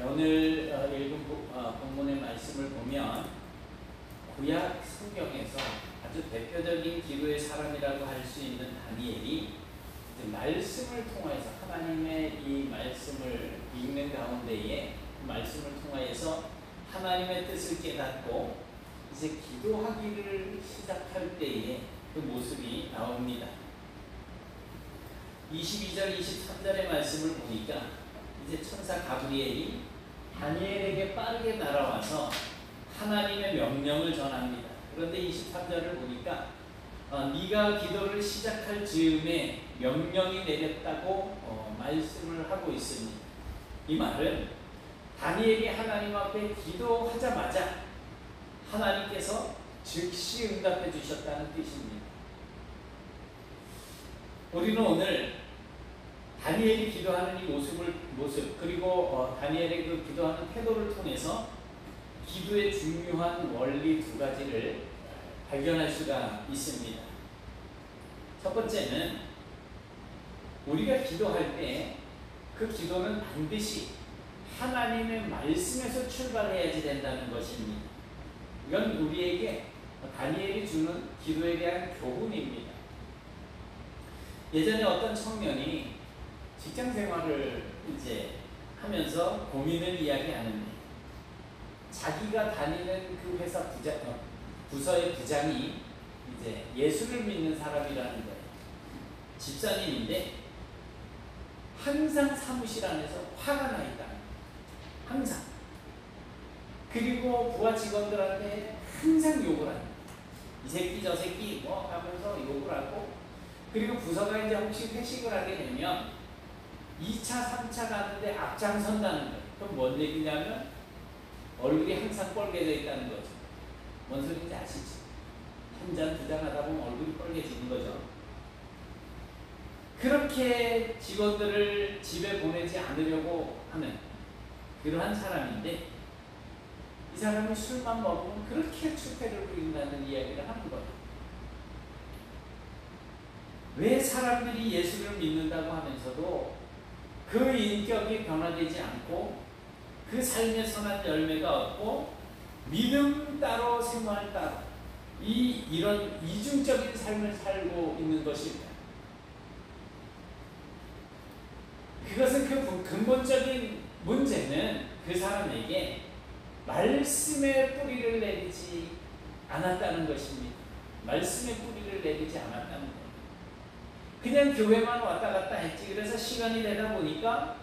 오늘 읽은 본문의 말씀을 보면 구약 성경에서 아주 대표적인 기도의 사람이라고 할 수 있는 다니엘이 말씀을 통해서 하나님의 이 말씀을 읽는 가운데에 말씀을 통하여서 하나님의 뜻을 깨닫고 이제 기도하기를 시작할 때에 그 모습이 나옵니다. 22절 23절의 말씀을 보니까 이제 천사 가브리엘이 다니엘에게 빠르게 날아와서 하나님의 명령을 전합니다. 그런데 23절을 보니까 네가 기도를 시작할 즈음에 명령이 내렸다고 말씀을 하고 있습니다. 이 말은 다니엘이 하나님 앞에 기도하자마자 하나님께서 즉시 응답해 주셨다는 뜻입니다. 우리는 오늘 다니엘이 기도하는 이 모습 그리고 다니엘의 그 기도하는 태도를 통해서 기도의 중요한 원리 두 가지를 발견할 수가 있습니다. 첫 번째는 우리가 기도할 때 그 기도는 반드시 하나님의 말씀에서 출발해야지 된다는 것입니다. 이건 우리에게 다니엘이 주는 기도에 대한 교훈입니다. 예전에 어떤 청년이 직장 생활을 이제 하면서 고민을 이야기하는데 자기가 다니는 그 회사 부서의 부장이 이제 예수를 믿는 사람이라는 거예요. 집사님인데 항상 사무실 안에서 화가 나 있다. 항상. 그리고 부하 직원들한테 항상 욕을 합니다. 이 새끼 저 새끼 뭐 하면서 욕을 하고, 그리고 부서가 이제 혹시 회식을 하게 되면 2차 3차 가는데 앞장선다는 거예요. 그럼 뭔 얘기냐면 얼굴이 항상 뻘개져 있다는 거죠. 뭔 소리인지 아시죠? 한 잔 두 잔 하다 보면 얼굴이 뻘개지는 거죠. 그렇게 직원들을 집에 보내지 않으려고 하는 그러한 사람인데, 이 사람이 술만 먹으면 그렇게 추패를 부린다는 이야기를 하는 거예요. 왜 사람들이 예수를 믿는다고 하면서도 그 인격이 변화되지 않고 그 삶의 선한 열매가 없고 믿음 따로 생활 따로 이런 이중적인 삶을 살고 있는 것일까? 그것은 그 근본적인 문제는 그 사람에게 말씀의 뿌리를 내리지 않았다는 것입니다. 말씀의 뿌리를 내리지 않았다는 거예요. 그냥 교회만 왔다 갔다 했지. 그래서 시간이 되다 보니까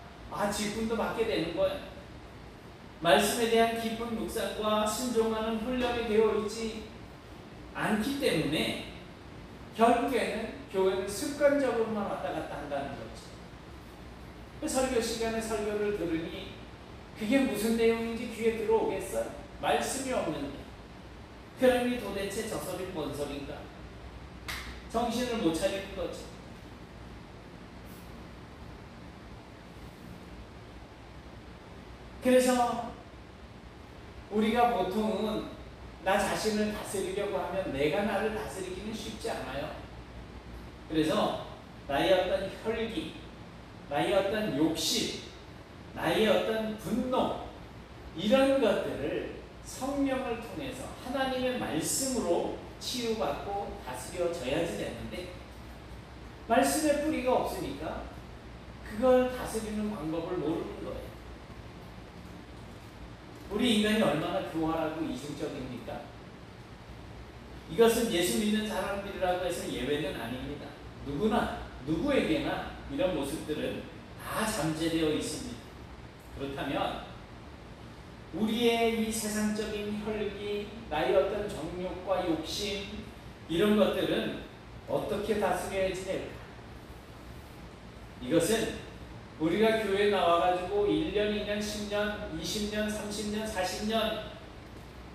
직분도 받게 되는 거예요. 말씀에 대한 깊은 묵상과 순종하는 훈련이 되어 있지 않기 때문에 결국에는 교회는 습관적으로만 왔다 갔다 한다는 거죠. 설교 시간에 설교를 들으니 그게 무슨 내용인지 귀에 들어오겠어요? 말씀이 없는데. 그러니 도대체 저 소리는 뭔 소린가? 정신을 못 차리는 거죠. 그래서 우리가 보통은 나 자신을 다스리려고 하면 내가 나를 다스리기는 쉽지 않아요. 그래서 나의 어떤 혈기, 나의 어떤 욕심, 나의 어떤 분노, 이런 것들을 성령을 통해서 하나님의 말씀으로 치유받고 다스려져야지 되는데, 말씀의 뿌리가 없으니까 그걸 다스리는 방법을 모르는 거예요. 우리 인간이 얼마나 교활하고 이중적입니까? 이것은 예수 믿는 사람들이라고 해서 예외는 아닙니다. 누구에게나 이런 모습들은 다 잠재되어 있습니다. 그렇다면 우리의 이 세상적인 혈기, 나의 어떤 정욕과 욕심, 이런 것들은 어떻게 다스려야지 될까? 이것은 우리가 교회에 나와가지고 1년, 2년, 10년, 20년, 30년, 40년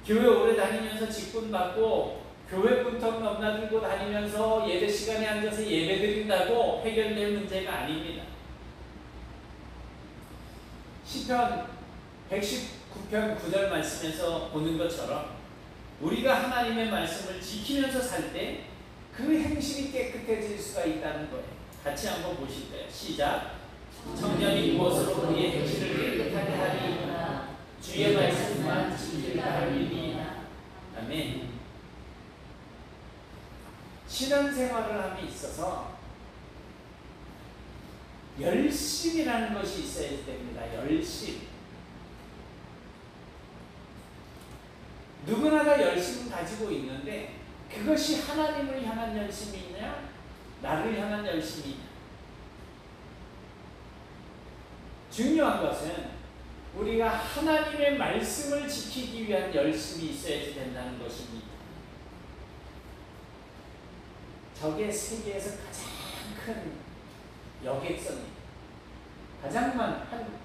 교회 오래 다니면서 직분 받고 교회 문턱 넘나들고 다니면서 예배 시간에 앉아서 예배 드린다고 해결될 문제가 아닙니다. 시편 119편 9절 말씀에서 보는 것처럼 우리가 하나님의 말씀을 지키면서 살 때 그 행실이 깨끗해질 수가 있다는 거예요. 같이 한번 보실까요? 시작. 청년이 무엇으로 그의 행실을 깨끗하게 하리? 신앙생활을 함에 있어서 열심이라는 것이 있어야 됩니다. 열심. 누구나 다 열심을 가지고 있는데 그것이 하나님을 향한 열심이냐 나를 향한 열심이냐. 중요한 것은 우리가 하나님의 말씀을 지키기 위한 열심이 있어야 된다는 것입니다. 저게 세계에서 가장 큰 여객선입니다. 가장 많은 한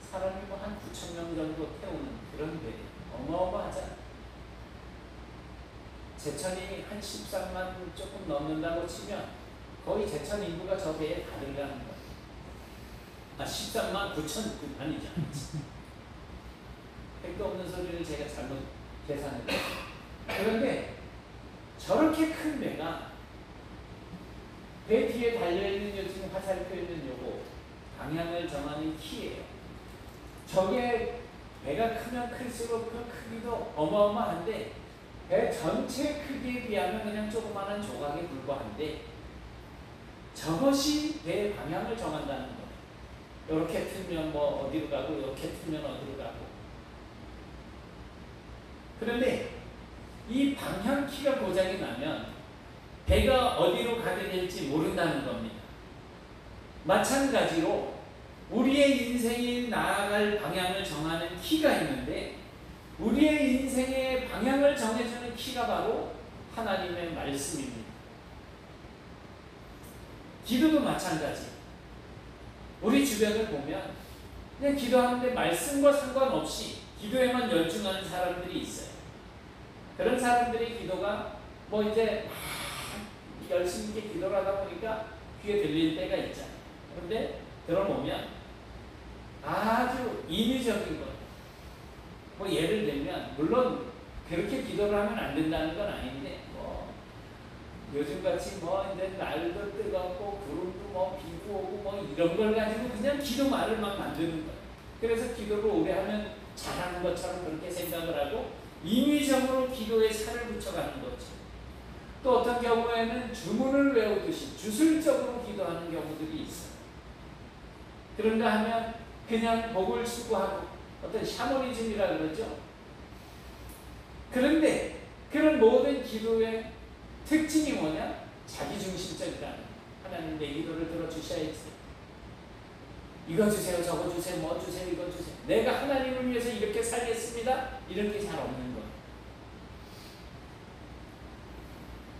사람이 한 9,000명 정도 태우는 그런 배. 어마어마하잖아요. 제천이 한 13만 조금 넘는다고 치면 거의 제천 인구가 저 배에 다 들어가는 거예요. 13만 9천 아니죠. 택도 없는 소리를 제가 잘못 계산했어요. 그런데 저렇게 큰 배가 배 뒤에 달려있는 요즘 화살표 있는 요거 방향을 정하는 키예요. 저게 배가 크면 클수록 그 크기도 어마어마한데 배 전체 크기에 비하면 그냥 조그마한 조각에 불과한데 저것이 배의 방향을 정한다는 거예요. 이렇게 틀면 뭐 어디로 가고 이렇게 틀면 어디로 가고. 그런데 이 방향키가 고장이 나면 배가 어디로 가게 될지 모른다는 겁니다. 마찬가지로 우리의 인생이 나아갈 방향을 정하는 키가 있는데 우리의 인생의 방향을 정해주는 키가 바로 하나님의 말씀입니다. 기도도 마찬가지. 우리 주변을 보면 그냥 기도하는데 말씀과 상관없이 기도에만 열중하는 사람들이 있어요. 그런 사람들의 기도가 뭐 이제 열심히 이렇게 기도를 하다 보니까 귀에 들릴 때가 있잖아요. 그런데 들어보면 아주 인위적인 것. 뭐 예를 들면 물론 그렇게 기도를 하면 안 된다는 건 아닌데 뭐 요즘같이 뭐 이제 날도 뜨겁고 구름도 뭐 비도 오고 뭐 이런 걸 가지고 그냥 기도 말을 막 만드는 거예요. 그래서 기도를 오래 하면 잘하는 것처럼 그렇게 생각을 하고 인위적으로 기도에 살을 붙여가는 거죠. 또 어떤 경우에는 주문을 외우듯이 주술적으로 기도하는 경우들이 있어요. 그런가 하면 그냥 복을 추구하고 어떤 샤머니즘이라 그러죠. 그런데 그런 모든 기도의 특징이 뭐냐? 자기중심적이다. 하나님 내 기도를 들어주셔야지. 이거 주세요, 저거 주세요, 뭐 주세요, 이거 주세요. 내가 하나님을 위해서 이렇게 살겠습니다. 이런 게 잘 없는 거예요.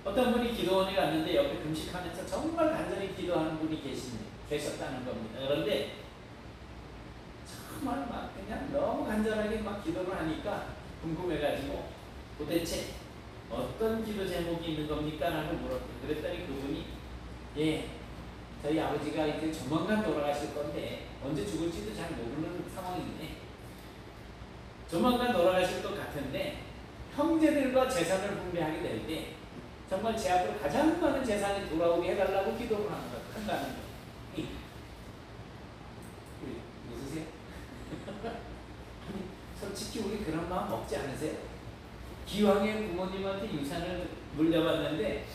어떤 분이 기도원에 갔는데 옆에 금식하면서 정말 간절히 기도하는 분이 계셨다는 겁니다. 그런데 정말 막 그냥 너무 간절하게 막 기도를 하니까 궁금해가지고 도대체 어떤 기도 제목이 있는 겁니까? 라고 물었어요. 그랬더니 그분이 예, 저희 아버지가 이제 조만간 돌아가실 건데 언제 죽을지도 잘 모르는 상황인데 조만간 돌아가실 것 같은데 형제들과 재산을 분배하게 될 때 정말 제 앞으로 가장 많은 재산이 돌아오게 해달라고 기도를 한다는 거예요. 웃으세요? 솔직히 우리 그런 마음 먹지 않으세요? 기왕에 부모님한테 유산을 물려받는데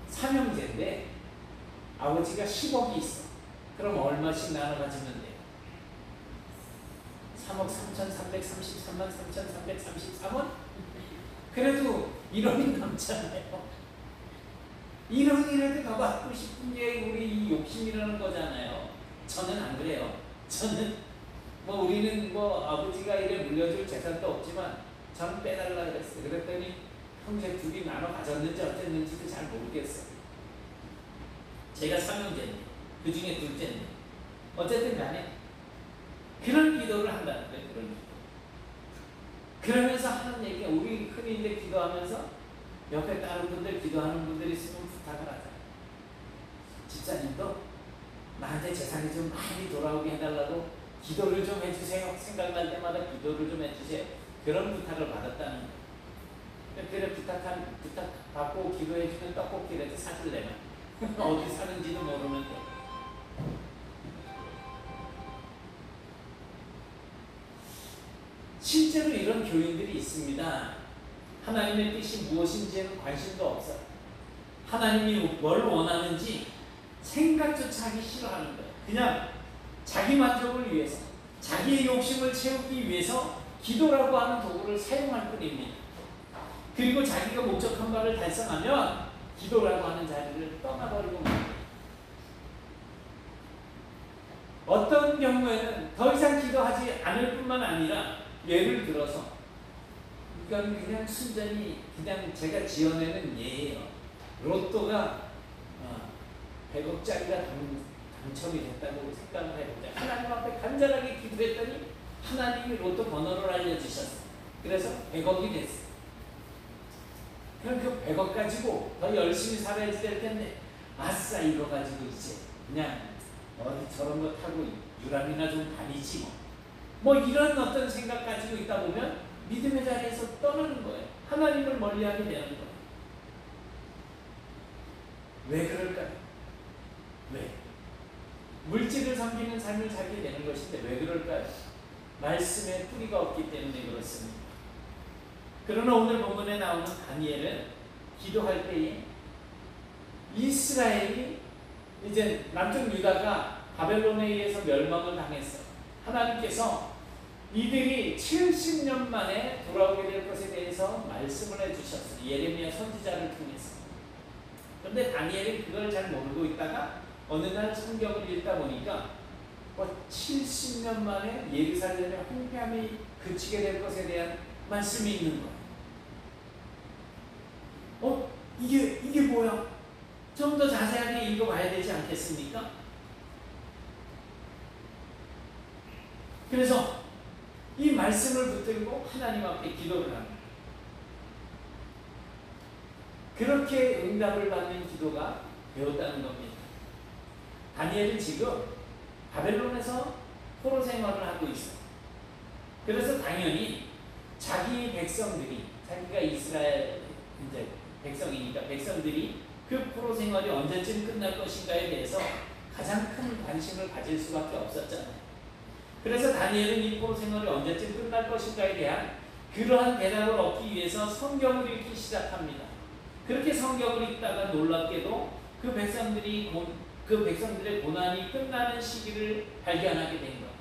삼형제인데 아버지가 10억이 있어. 그럼 얼마씩 나눠 가지면 돼요? 3억 3,333만 3,333원? 그래도 1억이 남잖아요. 1억이라도 더 받고 싶은 게 우리 이 욕심이라는 거잖아요. 저는 안 그래요. 저는 뭐 우리는 뭐 아버지가 이래 물려줄 재산도 없지만 저는 빼달라 그랬어요. 그랬더니 형제 둘이 나눠 가졌는지 어땠는지도 잘 모르겠어요. 제가 3형제인데 그 중에 둘째인데 어쨌든 간에 그런 기도를 한다는 거예요. 그런 기도. 그러면서 하는 얘기가 우리 흔히 이제 기도하면서 옆에 다른 분들 기도하는 분들이 있으면 부탁을 하잖아요. 집사님도 나한테 재산이 좀 많이 돌아오게 해달라고 기도를 좀 해주세요. 생각날 때마다 기도를 좀 해주세요. 그런 부탁을 받았다는 거예요. 그래 부탁 받고 기도해주는 떡볶이라도 사줄래나 어디 사는지도 모르는데. 실제로 이런 교인들이 있습니다. 하나님의 뜻이 무엇인지에는 관심도 없어요. 하나님이 뭘 원하는지 생각조차 하기 싫어하는 거예요. 그냥 자기 만족을 위해서, 자기의 욕심을 채우기 위해서 기도라고 하는 도구를 사용할 뿐입니다. 그리고 자기가 목적한 바를 달성하면 기도라고 하는 자리를 떠나버리고 맙니다. 어떤 경우에는 더 이상 기도하지 않을 뿐만 아니라, 예를 들어서 이건 그냥 순전히 그냥 제가 지어내는 예예요. 로또가 100억짜리가 당첨이 됐다고 생각을 해보자. 하나님 앞에 간절하게 기도했더니 하나님이 로또 번호를 알려주셨어. 그래서 100억이 됐어. 그럼 그 100억 가지고 더 열심히 살아야 될 텐데, 아싸 이거 가지고 이제 그냥 어디 저런 거 타고 유람이나 좀 다니지 뭐 이런 어떤 생각 가지고 있다 보면 믿음의 자리에서 떠나는 거예요. 하나님을 멀리하게 되는 거예요. 왜 그럴까요? 왜? 물질을 섬기는 삶을 살게 되는 것인데 왜 그럴까요? 말씀에 뿌리가 없기 때문에 그렇습니다. 그러나 오늘 본문에 나오는 다니엘은 기도할 때에 이스라엘이 이제 남쪽 유다가 바벨론에 의해서 멸망을 당했어. 하나님께서 이들이 70년 만에 돌아오게 될 것에 대해서 말씀을 해주셨어요. 예레미야 선지자를 통해서. 그런데 다니엘은 그걸 잘 모르고 있다가 어느 날 성경을 읽다 보니까 70년 만에 예루살렘의 황폐함이 그치게 될 것에 대한 말씀이 있는 거예요. 이게 뭐야? 좀 더 자세하게 읽어봐야 되지 않겠습니까? 그래서 이 말씀을 붙들고 하나님 앞에 기도를 합니다. 그렇게 응답을 받는 기도가 되었다는 겁니다. 다니엘은 지금 바벨론에서 포로 생활을 하고 있어요. 그래서 당연히 자기 백성들이, 자기가 이스라엘 이제 백성이니까 백성들이 그 포로 생활이 언제쯤 끝날 것인가에 대해서 가장 큰 관심을 가질 수밖에 없었잖아요. 그래서 다니엘은 이 포로 생활이 언제쯤 끝날 것인가에 대한 그러한 대답을 얻기 위해서 성경을 읽기 시작합니다. 그렇게 성경을 읽다가 놀랍게도 그 백성들의 고난이 끝나는 시기를 발견하게 된 거예요.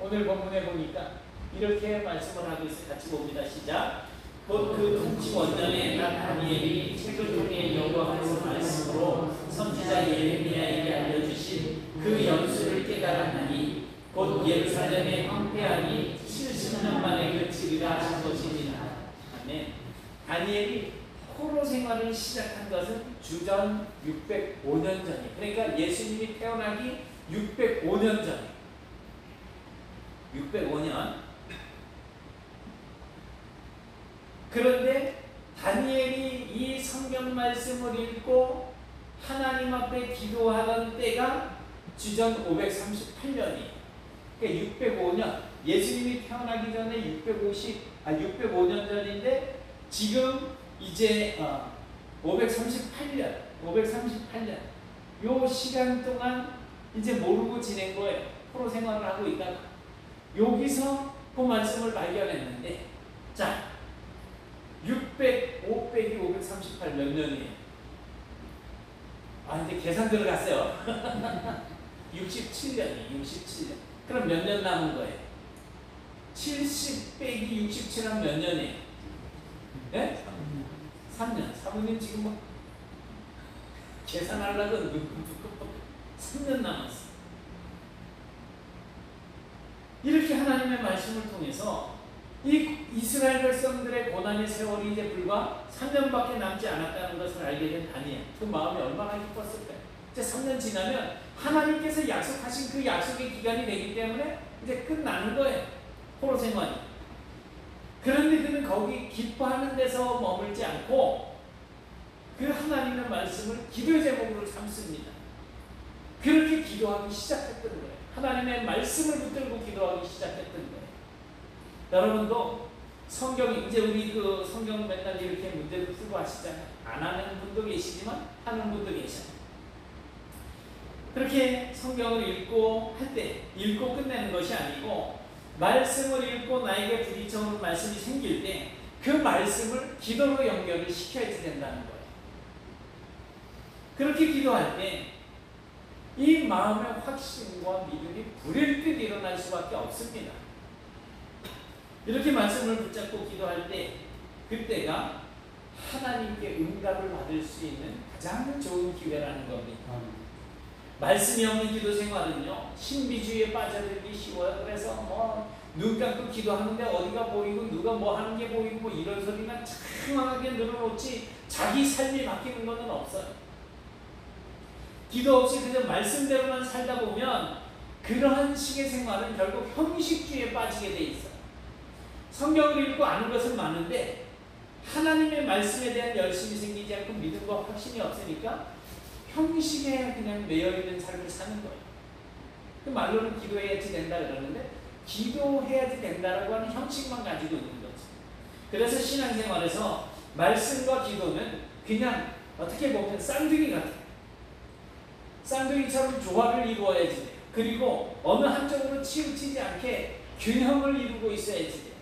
오늘 본문에 보니까 이렇게 말씀을 하고 있어요. 같이 봅니다. 시작. 곧 그 통치 원년에 다니엘이 책을 통해 여호와의 말씀으로 선지자 예레미야에게 알려주신 그 연수를 깨달았나니 곧 예루살렘의 황폐함이 70년 만에 그치리라 하신 것입니다. 아멘. 다니엘이 포로 생활을 시작한 것은 주전 605년 전이에요. 그러니까 예수님이 태어나기 605년 전이에요. 605년. 그런데 다니엘이 이 성경 말씀을 읽고 하나님 앞에 기도하던 때가 주전 538년이에요. 그러니까 605년, 예수님이 태어나기 전에 605년 전인데 지금 이제 538년 요 시간 동안 이제 모르고 지낸 거예요. 포로 생활을 하고 있다가 여기서 그 말씀을 발견했는데, 자 5 빼기 538 몇 년이에요? 이제 계산 들어갔어요. 67년이에요. 67년. 그럼 몇 년 남은 거예요? 70 빼기 67 하면 몇 년이에요? 네? 3년. 사모님 지금 뭐 계산하려고 3년 남았어. 이렇게 하나님의 말씀을 통해서 이 이스라엘 백성들의 고난의 세월이 이제 불과 3년밖에 남지 않았다는 것을 알게 된 다니엘. 그 마음이 얼마나 기뻤을까요? 이제 3년 지나면 하나님께서 약속하신 그 약속의 기간이 되기 때문에 이제 끝나는 거예요. 포로 생활이. 그런데 그는 거기 기뻐하는 데서 머물지 않고 그 하나님의 말씀을 기도의 제목으로 삼습니다. 그렇게 기도하기 시작했던 거예요. 하나님의 말씀을 붙들고 기도하기 시작했던 거예요. 여러분도 성경이, 이제 우리 그 성경 맨날 이렇게 문제를 풀고 하시잖아요. 안 하는 분도 계시지만 하는 분도 계셔요. 그렇게 성경을 읽고 할 때 읽고 끝내는 것이 아니고 말씀을 읽고 나에게 부딪혀오는 말씀이 생길 때 그 말씀을 기도로 연결을 시켜야 된다는 거예요. 그렇게 기도할 때 이 마음의 확신과 믿음이 불일 듯 일어날 수밖에 없습니다. 이렇게 말씀을 붙잡고 기도할 때 그때가 하나님께 응답을 받을 수 있는 가장 좋은 기회라는 겁니다. 말씀이 없는 기도 생활은요, 신비주의에 빠져들기 쉬워요. 그래서 눈 감고 기도하는데 어디가 보이고 누가 뭐 하는 게 보이고 뭐 이런 소리만 장황하게 늘어놓지 자기 삶이 바뀌는 것은 없어요. 기도 없이 그저 말씀대로만 살다 보면 그러한 식의 생활은 결국 형식주의에 빠지게 돼 있어요. 성경을 읽고 아는 것은 많은데 하나님의 말씀에 대한 열심이 생기지 않고 믿음과 확신이 없으니까 형식에 그냥 매여있는 삶을 사는 거예요. 그 말로는 기도해야지 된다 그러는데 기도해야지 된다라고 하는 형식만 가지고 있는 거죠. 그래서 신앙생활에서 말씀과 기도는 그냥 어떻게 보면 쌍둥이 같아요. 쌍둥이처럼 조화를 이루어야지 돼요. 그리고 어느 한쪽으로 치우치지 않게 균형을 이루고 있어야지 돼요.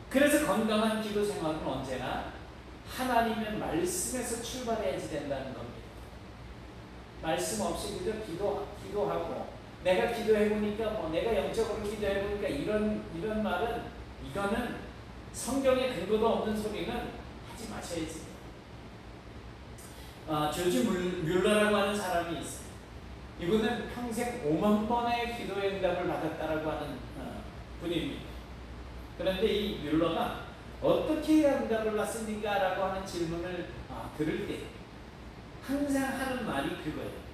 그래서 건강한 기도 생활은 언제나 하나님의 말씀에서 출발해야지 된다는 겁니다. 말씀 없이 그저 기도하고 내가 기도해보니까 내가 영적으로 기도해보니까 이런 말은 이거는 성경에 근거도 없는 소리는 하지 마셔야지. 조지 뮬러라고 하는 사람이 있어요. 이분은 평생 5만 번의 기도의 응답을 받았다라고 하는 분입니다. 그런데 이 뮬러가 어떻게 해야 응답을 받습니까? 라고 하는 질문을 들을 때 항상 하는 말이 그거예요.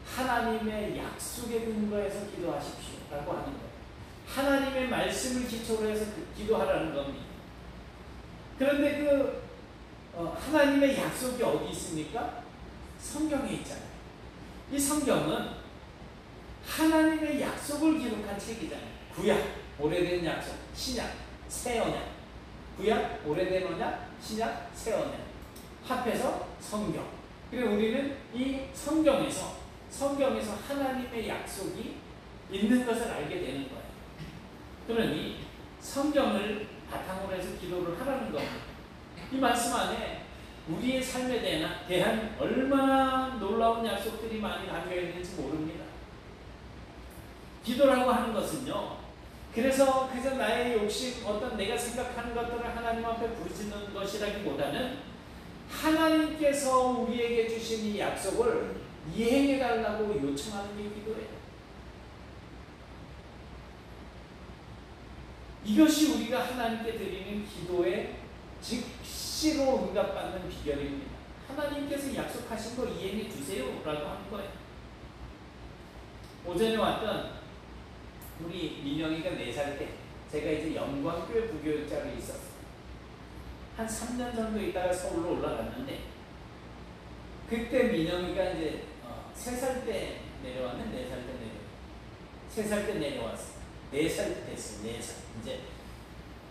하나님의 약속에 근거해서 기도하십시오 라고 하는 거예요. 하나님의 말씀을 기초로 해서 기도하라는 겁니다. 그런데 하나님의 약속이 어디 있습니까? 성경에 있잖아요. 이 성경은 하나님의 약속을 기록한 책이잖아요. 구약, 오래된 약속, 신약, 새 언약. 구약, 오래된 언약, 신약, 새 언약. 합해서 성경. 그리고 우리는 이 성경에서 하나님의 약속이 있는 것을 알게 되는 거예요. 그러니 성경을 바탕으로 해서 기도를 하라는 겁니다. 이 말씀 안에 우리의 삶에 대한 얼마나 놀라운 약속들이 많이 담겨 있는지 모릅니다. 기도라고 하는 것은요, 그래서 나의 욕심, 어떤 내가 생각하는 것들을 하나님 앞에 부르짖는 것이라기보다는 하나님께서 우리에게 주신 이 약속을 이행해달라고 요청하는 게 기도예요. 이것이 우리가 하나님께 드리는 기도의 즉시로 응답받는 비결입니다. 하나님께서 약속하신 거 이행해 주세요 라고 하는 거예요. 오전에 왔던 우리 민영이가 4살 때 제가 이제 영광교회 부교육자로 있었어요. 한 3년 정도 있다가 서울로 올라갔는데 그때 민영이가 이제 3살 때 내려왔네? 4살 때 내려왔어요. 3살 때 내려왔어요. 4살 됐어요. 4살. 이제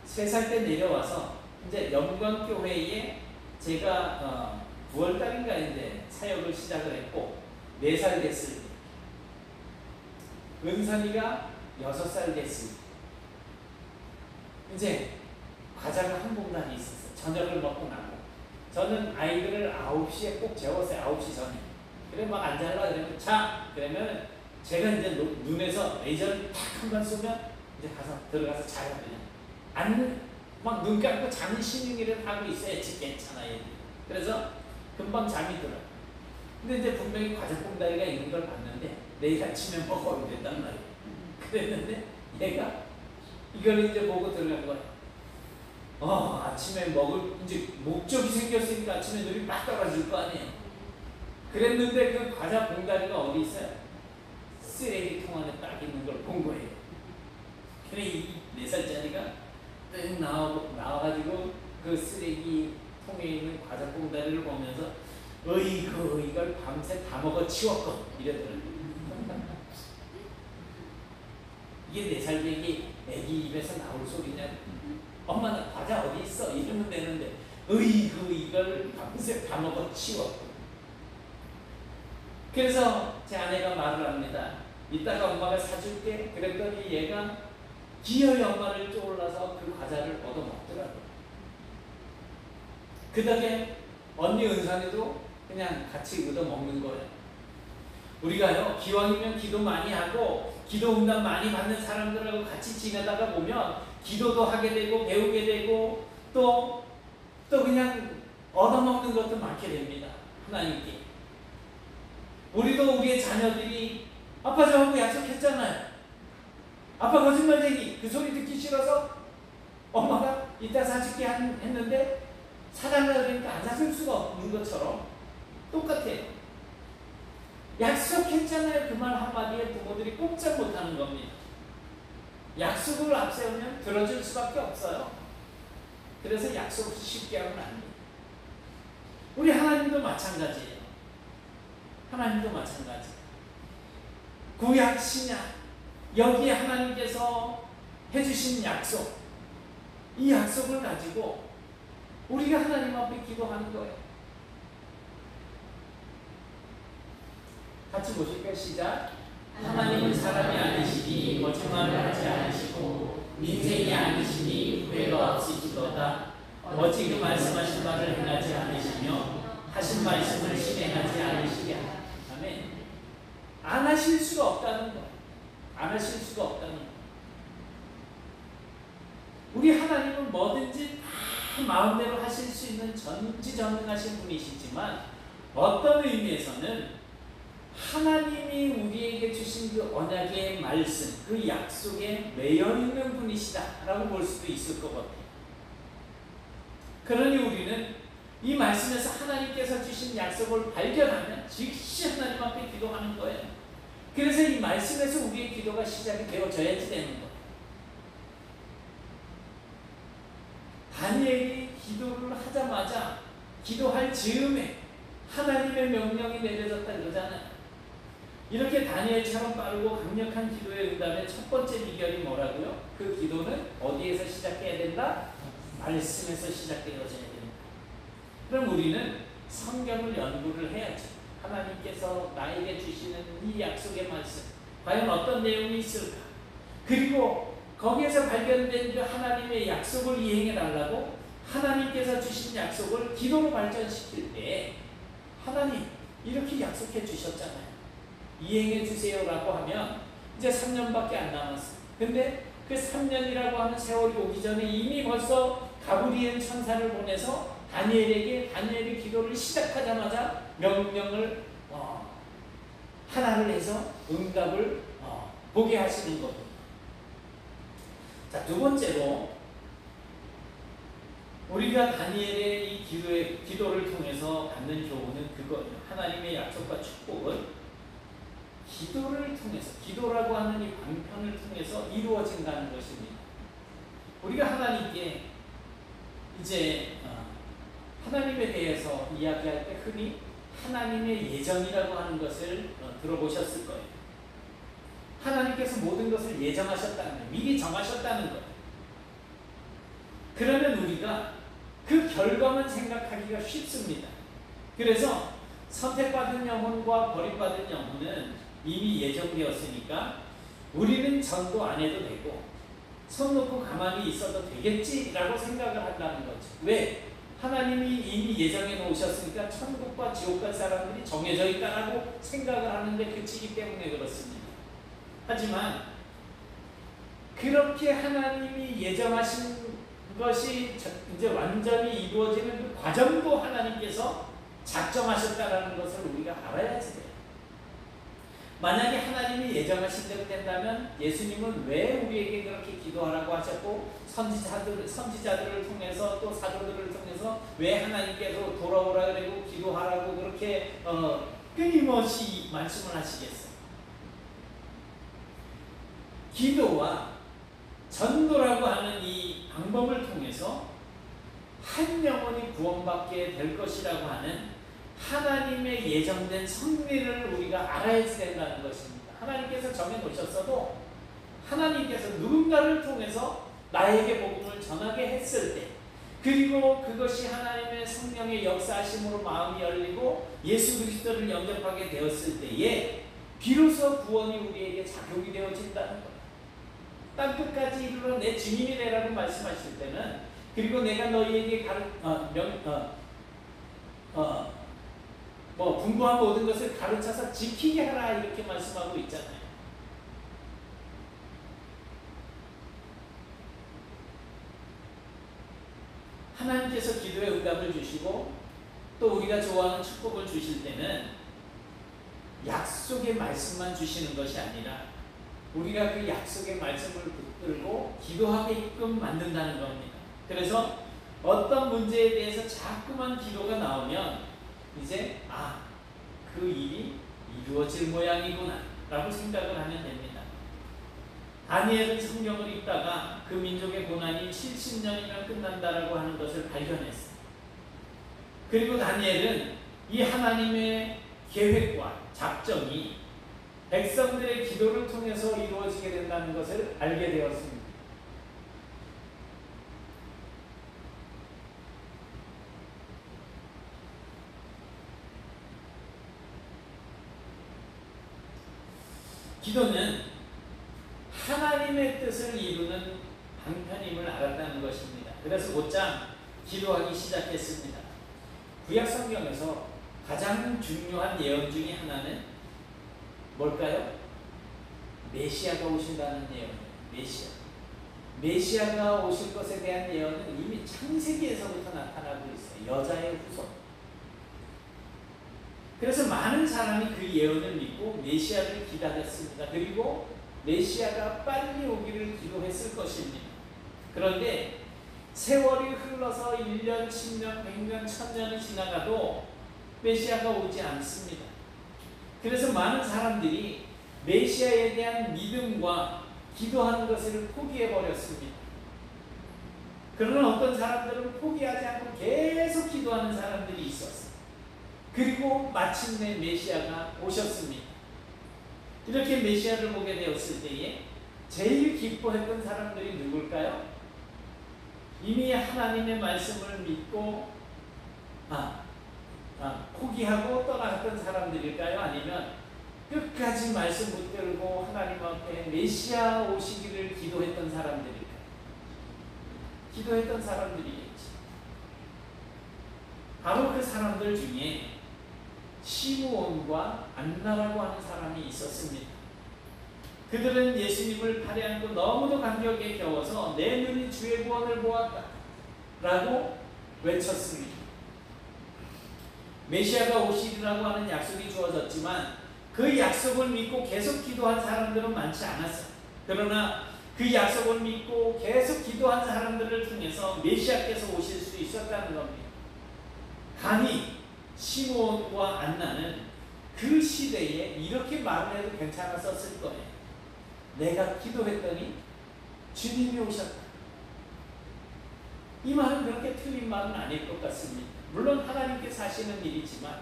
3살 때 내려와서 이제 영광교회에 제가 9월달인가 이제 사역을 시작을 했고 4살 됐을 때 은선이가 6살 됐을 때 이제 과자가 한 봉단이 있었어요. 저녁을 먹고 나고 저는 아이들을 9시에 꼭 재웠어요. 9시 전에. 그래 막 앉아라 그러면 자 그러면 제가 이제 눈에서 레이저를 탁 한 번 쏘면 이제 들어가서 자요 그냥. 막 눈 감고 잠시능이를 하고 있어야지 괜찮아요. 그래서 금방 잠이 들어요. 근데 이제 분명히 과자 봉다리가 있는 걸 봤는데 내일 아침에 먹어야 된단 말이에요. 그랬는데 얘가 이걸 이제 보고 들어간 거예요. 아침에 먹을 이제 목적이 생겼으니까 아침에 눈이 막 떨어질 거 아니에요. 그랬는데 그 과자 봉다리가 어디 있어요? 쓰레기통 안에 딱 있는 걸 본 거예요. 그래 이 4살짜리가 딱 나와가지고 그 쓰레기통에 있는 과자 봉다리를 보면서 어이구 이걸 밤새 다 먹어 치웠고 이러더라고요. 이게 4살 애기 입에서 나올 소리냐? 엄마 나 과자 어디 있어? 이러면 되는데 어이구 이걸 밤새 다 먹어 치웠고. 그래서 제 아내가 말을 합니다. 이따가 엄마가 사줄게. 그랬더니 얘가 기어이 엄마를 쪼올라서 그 과자를 얻어먹더라고요. 그 덕에 언니 은산이도 그냥 같이 얻어 먹는 거예요. 우리가요, 기왕이면 기도 많이 하고 기도 응답 많이 받는 사람들하고 같이 지내다가 보면 기도도 하게 되고 배우게 되고 또 그냥 얻어먹는 것도 많게 됩니다. 하나님께. 우리도 우리의 자녀들이 아빠 저하고 약속했잖아요. 아빠 거짓말쟁이. 그 소리 듣기 싫어서 엄마가 이따 사줄게 했는데 사달라 그러니까 안 사줄 수가 없는 것처럼 똑같아요. 약속했잖아요. 그 말 한마디에 부모들이 꼼짝 못하는 겁니다. 약속을 앞세우면 들어줄 수밖에 없어요. 그래서 약속을 쉽게 하면 안 돼요. 우리 하나님도 마찬가지예요. 하나님도 마찬가지. 구약 신약 여기에 하나님께서 해주신 약속, 이 약속을 가지고 우리가 하나님 앞에 기도하는 거예요. 같이 보실까요? 시작. 하나님은 사람이 아니시니 거짓말을 하지 않으시고 인생이 아니시니 후회가 없으시도다. 어찌 그 말씀하신 말을 행하지 않으시며 하신 말씀을 실행하지 않으시랴. 아멘. 안 하실 수가 없다는 거. 안 하실 수가 없다는 거. 우리 하나님은 뭐든지 다 마음대로 하실 수 있는 전지전능하신 분이시지만 어떤 의미에서는 하나님이 우리에게 주신 그 언약의 말씀, 그 약속에 매여 있는 분이시다라고 볼 수도 있을 것 같아요. 그러니 우리는 이 말씀에서 하나님께서 주신 약속을 발견하면 즉시 하나님 앞에 기도하는 거예요. 그래서 이 말씀에서 우리의 기도가 시작이 되어져야지 되는 거예요. 다니엘이 기도를 하자마자 기도할 즈음에 하나님의 명령이 내려졌다 그러잖아요. 이렇게 다니엘처럼 빠르고 강력한 기도의 응답의 첫 번째 비결이 뭐라고요? 그 기도는 어디에서 시작해야 된다? 말씀에서 시작되어져야 된다. 그럼 우리는 성경을 연구를 해야죠. 하나님께서 나에게 주시는 이 약속의 말씀, 과연 어떤 내용이 있을까? 그리고 거기에서 발견된 그 하나님의 약속을 이행해 달라고 하나님께서 주신 약속을 기도로 발전시킬 때 하나님 이렇게 약속해 주셨잖아요. 이행해 주세요라고 하면 이제 3년밖에 안 남았어요. 근데 그 3년이라고 하는 세월이 오기 전에 이미 벌써 가브리엘 천사를 보내서 다니엘이 기도를 시작하자마자 명령을 하나를 해서 응답을 보게 하시는 겁니다. 자, 두 번째로 우리가 다니엘의 이 기도를 통해서 받는 교훈은 그거예요. 하나님의 약속과 축복은 기도를 통해서, 기도라고 하는 이 방편을 통해서 이루어진다는 것입니다. 우리가 하나님께 이제 하나님에 대해서 이야기할 때 흔히 하나님의 예정이라고 하는 것을 들어보셨을 거예요. 하나님께서 모든 것을 예정하셨다는 거예요. 미리 정하셨다는 거예요. 그러면 우리가 그 결과만 생각하기가 쉽습니다. 그래서 선택받은 영혼과 버림받은 영혼은 이미 예정되었으니까 우리는 전도 안 해도 되고 손 놓고 가만히 있어도 되겠지라고 생각을 한다는 거죠. 왜? 하나님이 이미 예정해 놓으셨으니까 천국과 지옥 갈 사람들이 정해져 있다라고 생각을 하는데 그치기 때문에 그렇습니다. 하지만 그렇게 하나님이 예정하신 것이 이제 완전히 이루어지는 그 과정도 하나님께서 작정하셨다라는 것을 우리가 알아야지 돼요. 만약에 하나님이 예정하신 대로 된다면 예수님은 왜 우리에게 그렇게 기도하라고 하셨고 선지자들을 통해서 또 사도들을 통해서 왜 하나님께서 돌아오라 그러고 기도하라고 그렇게 끊임없이 말씀을 하시겠어요? 기도와 전도라고 하는 이 방법을 통해서 한 영혼이 구원받게 될 것이라고 하는 하나님의 예정된 섭리를 우리가 알아야지 된다는 것입니다. 하나님께서 정해놓으셨어도 하나님께서 누군가를 통해서 나에게 복음을 전하게 했을 때 그리고 그것이 하나님의 성령의 역사하심으로 마음이 열리고 예수 그리스도를 영접하게 되었을 때에 비로소 구원이 우리에게 작용이 되어진다는 거예요. 땅끝까지 이르러 내 증인이 되라고 말씀하실 때는 그리고 내가 너희에게 뭐 분부한 모든 것을 가르쳐서 지키게 하라 이렇게 말씀하고 있잖아요. 하나님께서 기도에 응답을 주시고 또 우리가 좋아하는 축복을 주실 때는 약속의 말씀만 주시는 것이 아니라 우리가 그 약속의 말씀을 붙들고 기도하게끔 만든다는 겁니다. 그래서 어떤 문제에 대해서 자꾸만 기도가 나오면 이제 그 일이 이루어질 모양이구나 라고 생각을 하면 됩니다. 다니엘은 성경을 읽다가 그 민족의 고난이 70년이면 끝난다라고 하는 것을 발견했어요. 그리고 다니엘은 이 하나님의 계획과 작정이 백성들의 기도를 통해서 이루어지게 된다는 것을 알게 되었습니다. 기도는 하나님의 뜻을 이루는 방편임을 알았다는 것입니다. 그래서 곧장 기도하기 시작했습니다. 구약 성경에서 가장 중요한 예언 중에 하나는 뭘까요? 메시아가 오신다는 예언이에요. 메시아가 오실 것에 대한 예언은 이미 창세기에서부터 나타나고 있어요. 여자의 후손. 그래서 많은 사람이 그 예언을 믿고 메시아를 기다렸습니다. 그리고 메시아가 빨리 오기를 기도했을 것입니다. 그런데 세월이 흘러서 1년, 10년, 100년, 1000년이 지나가도 메시아가 오지 않습니다. 그래서 많은 사람들이 메시아에 대한 믿음과 기도하는 것을 포기해버렸습니다. 그러나 어떤 사람들은 포기하지 않고 계속 기도하는 사람들이 있었어요. 그리고 마침내 메시아가 오셨습니다. 이렇게 메시아를 보게 되었을 때에 제일 기뻐했던 사람들이 누굴까요? 이미 하나님의 말씀을 믿고 포기하고 떠나갔던 사람들일까요? 아니면 끝까지 말씀 붙들고 하나님 앞에 메시아 오시기를 기도했던 사람들일까요? 기도했던 사람들이겠지. 바로 그 사람들 중에 시므온과 안나라고 하는 사람이 있었습니다. 그들은 예수님을 팔에 안고 너무도 감격에 겨워서 내 눈이 주의 구원을 보았다 라고 외쳤습니다. 메시아가 오시리라고 하는 약속이 주어졌지만 그 약속을 믿고 계속 기도한 사람들은 많지 않았어요. 그러나 그 약속을 믿고 계속 기도한 사람들을 통해서 메시아께서 오실 수 있었다는 겁니다. 감히 시므온과 안나는 그 시대에 이렇게 말을 해도 괜찮았었을 거예요. 내가 기도했더니 주님이 오셨다. 이 말은 그렇게 틀린 말은 아닐 것 같습니다. 물론 하나님께서 하시는 일이지만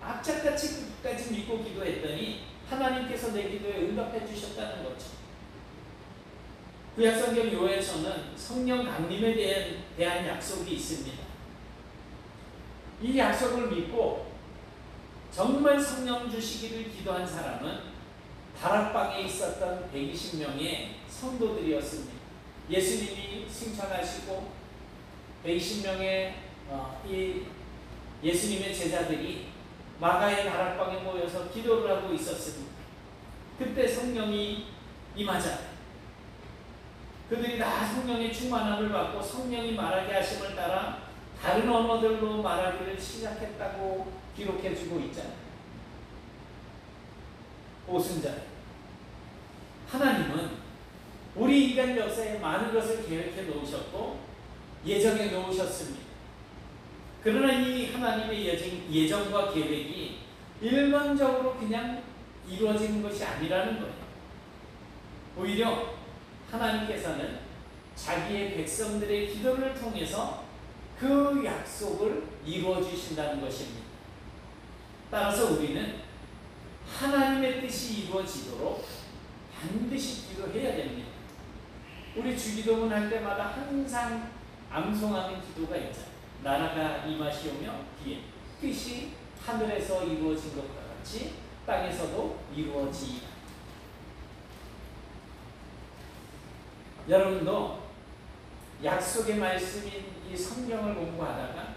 악착같이 끝까지 믿고 기도했더니 하나님께서 내 기도에 응답해 주셨다는 거죠. 구약성경 요에서는 성령 강림에 대한 약속이 있습니다. 이 약속을 믿고 정말 성령 주시기를 기도한 사람은 다락방에 있었던 120명의 성도들이었습니다. 예수님이 승천하시고 120명의 이 예수님의 제자들이 마가의 다락방에 모여서 기도를 하고 있었습니다. 그때 성령이 임하자 그들이 다 성령의 충만함을 받고 성령이 말하게 하심을 따라 다른 언어들로 말하기를 시작했다고 기록해주고 있잖아요. 오순절 하나님은 우리 인간 역사에 많은 것을 계획해 놓으셨고 예정해 놓으셨습니다. 그러나 이 하나님의 예정과 계획이 일반적으로 그냥 이루어지는 것이 아니라는 거예요. 오히려 하나님께서는 자기의 백성들의 기도를 통해서 그 약속을 이루어 주신다는 것입니다. 따라서 우리는 하나님의 뜻이 이루어지도록 반드시 기도해야 됩니다. 우리 주기도문 할 때마다 항상 암송하는 기도가 있잖아요. 나라가 임하시오며 뒤에 뜻이 하늘에서 이루어진 것과 같이 땅에서도 이루어지이다. 여러분도 약속의 말씀인 이 성경을 공부하다가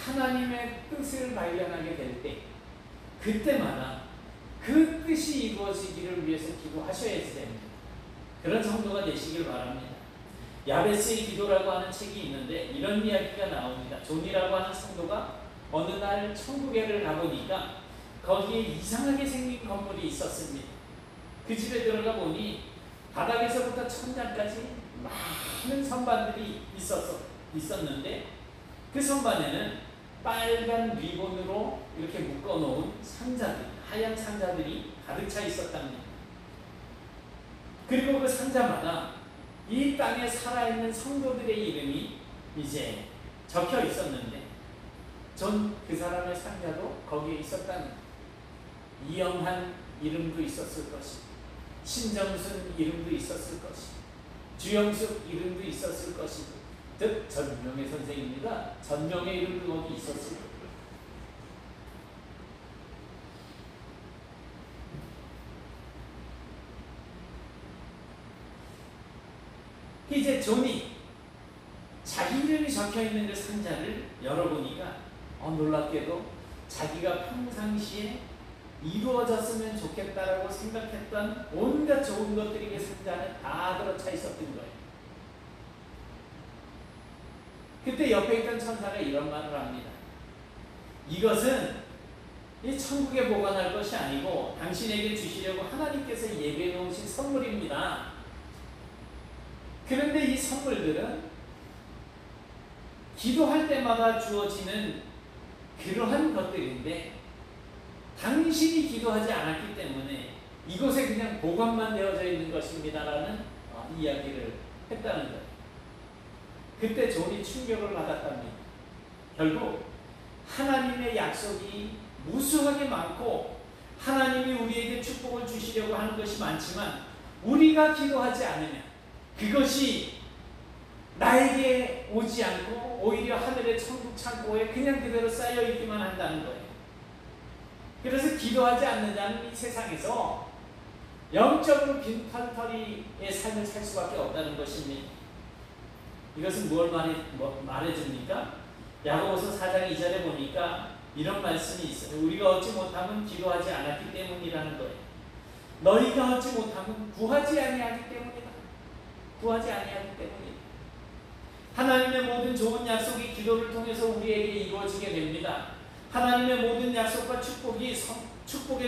하나님의 뜻을 발견하게 될 때, 그때마다 그 뜻이 이루어지기를 위해서 기도하셔야지 됩니다. 그런 성도가 되시길 바랍니다. 야베스의 기도라고 하는 책이 있는데 이런 이야기가 나옵니다. 존이라고 하는 성도가 어느 날 천국에를 가보니까 거기에 이상하게 생긴 건물이 있었습니다. 그 집에 들어가 보니 바닥에서부터 천장까지 많은 선반들이 있었는데 그 선반에는 빨간 리본으로 이렇게 묶어놓은 상자들, 하얀 상자들이 가득 차 있었답니다. 그리고 그 상자마다 이 땅에 살아있는 성도들의 이름이 이제 적혀 있었는데 전 그 사람의 상자도 거기에 있었다는, 이영한 이름도 있었을 것이고 신정순 이름도 있었을 것이고 주영숙 이름도 있었을 것이고, 즉 전명의 선생입니다. 전명의 이름도 거기 있었을 거예요. 이제 존이 자기 이름이 적혀있는 그 상자를 열어보니까 놀랍게도 자기가 평상시에 이루어졌으면 좋겠다라고 생각했던 온갖 좋은 것들이 그 상자 안에 다 들어차 있었던 거예요. 그때 옆에 있던 천사가 이런 말을 합니다. 이것은 이 천국에 보관할 것이 아니고 당신에게 주시려고 하나님께서 예배해 놓으신 선물입니다. 그런데 이 선물들은 기도할 때마다 주어지는 그러한 것들인데 당신이 기도하지 않았기 때문에 이곳에 그냥 보관만 되어져 있는 것입니다라는 이야기를 했다는 거예요. 그때 존이 충격을 받았답니다. 결국 하나님의 약속이 무수하게 많고 하나님이 우리에게 축복을 주시려고 하는 것이 많지만 우리가 기도하지 않으면 그것이 나에게 오지 않고 오히려 하늘의 천국 창고에 그냥 그대로 쌓여있기만 한다는 거예요. 그래서 기도하지 않는 자는 이 세상에서 영적으로 빈털터리의 삶을 살 수밖에 없다는 것입니다. 이것은 무엇을 말해줍니까? 야고보서 4장 2절에 보니까 이런 말씀이 있어요. 우리가 얻지 못하면 기도하지 않았기 때문이라는 거예요. 너희가 얻지 못하면 구하지 아니하기 때문이다. 구하지 아니하기 때문이다. 하나님의 모든 좋은 약속이 기도를 통해서 우리에게 이루어지게 됩니다. 하나님의 모든 약속과 축복의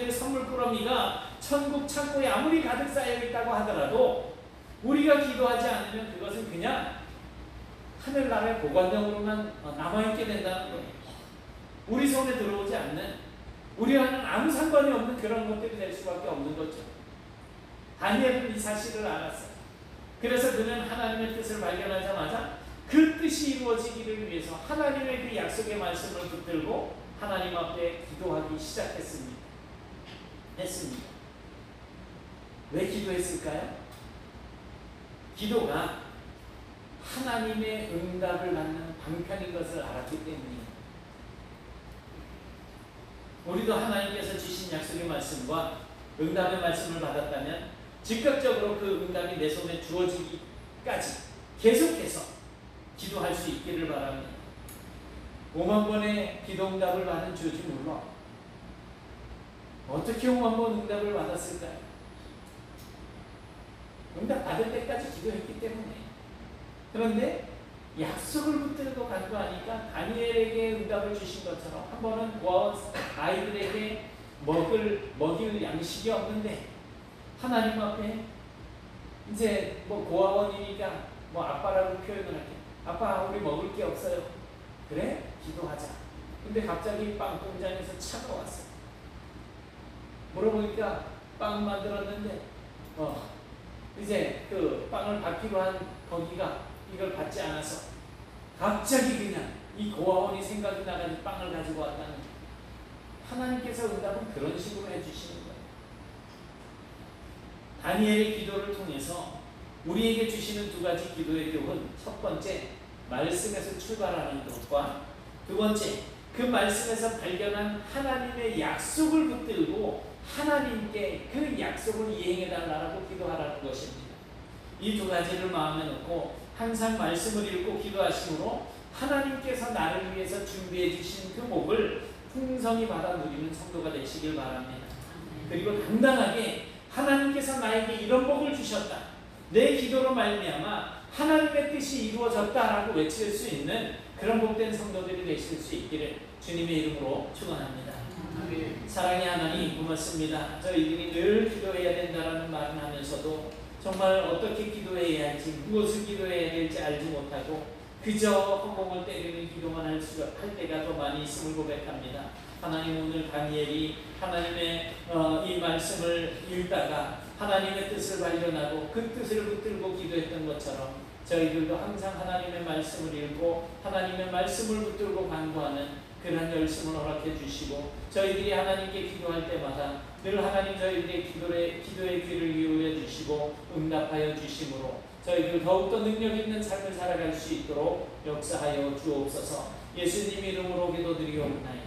그 선물 꾸러미가 천국 창고에 아무리 가득 쌓여 있다고 하더라도 우리가 기도하지 않으면 그것은 그냥 하늘나라의 보관용으로만 남아있게 된다는 거예요. 우리 손에 들어오지 않는, 우리와는 아무 상관이 없는 그런 것들이 될 수밖에 없는 거죠. 다니엘은 이 사실을 알았어요. 그래서 그는 하나님의 뜻을 발견하자마자 그 뜻이 이루어지기를 위해서 하나님의 그 약속의 말씀을 붙들고 하나님 앞에 기도하기 시작했습니다. 왜 기도했을까요? 기도가 하나님의 응답을 받는 방편인 것을 알았기 때문입니다. 우리도 하나님께서 주신 약속의 말씀과 응답의 말씀을 받았다면 즉각적으로 그 응답이 내 손에 주어지기까지 계속해서 기도할 수 있기를 바랍니다. 5만 번의 기도 응답을 받은 줄지 몰라. 어떻게 5만 번 응답을 받았을까요? 응답 받을 때까지 기도했기 때문에. 그런데 약속을 붙들고 간구하니까 다니엘에게 응답을 주신 것처럼 한 번은 고아원 아이들에게 먹일 양식이 없는데 하나님 앞에 이제 고아원이니까 아빠라고 표현을 할게. 아빠 우리 먹을 게 없어요. 그래? 기도하자. 근데 갑자기 빵 공장에서 차가 왔어. 물어보니까 빵 만들었는데 이제 그 빵을 받기로 한 거기가 이걸 받지 않아서 갑자기 그냥 이 고아원이 생각이 나가지고 빵을 가지고 왔다는 거예요. 하나님께서 응답은 그런 식으로 해주시는 거예요. 다니엘의 기도를 통해서 우리에게 주시는 두 가지 기도의 교훈, 첫 번째 말씀에서 출발하는 것과 두 번째 그 말씀에서 발견한 하나님의 약속을 붙들고 하나님께 그 약속을 이행해달라고 기도하라는 것입니다. 이 두 가지를 마음에 놓고 항상 말씀을 읽고 기도하심으로 하나님께서 나를 위해서 준비해 주신 그 복을 풍성히 받아 누리는 성도가 되시길 바랍니다. 그리고 당당하게 하나님께서 나에게 이런 복을 주셨다, 내 기도로 말미암아 하나님의 뜻이 이루어졌다라고 외칠 수 있는 그런 복된 성도들이 되실 수 있기를 주님의 이름으로 축원합니다. 사랑의 하나님, 고맙습니다. 저희들이 늘 기도해야 된다라는 말은 하면서도 정말 어떻게 기도해야 할지, 무엇을 기도해야 될지 알지 못하고 그저 허공을 때리는 기도만 할 때가 더 많이 있음을 고백합니다. 하나님, 오늘 다니엘이 하나님의 이 말씀을 읽다가 하나님의 뜻을 발견하고 그 뜻을 붙들고 기도했던 것처럼 저희들도 항상 하나님의 말씀을 읽고 하나님의 말씀을 붙들고 간구하는 그런 열심을 허락해 주시고, 저희들이 하나님께 기도할 때마다 늘 하나님 저희들의 기도의 귀를 기울여 주시고 응답하여 주심으로 저희들 더욱더 능력 있는 삶을 살아갈 수 있도록 역사하여 주옵소서. 예수님 이름으로 기도드리옵나이다.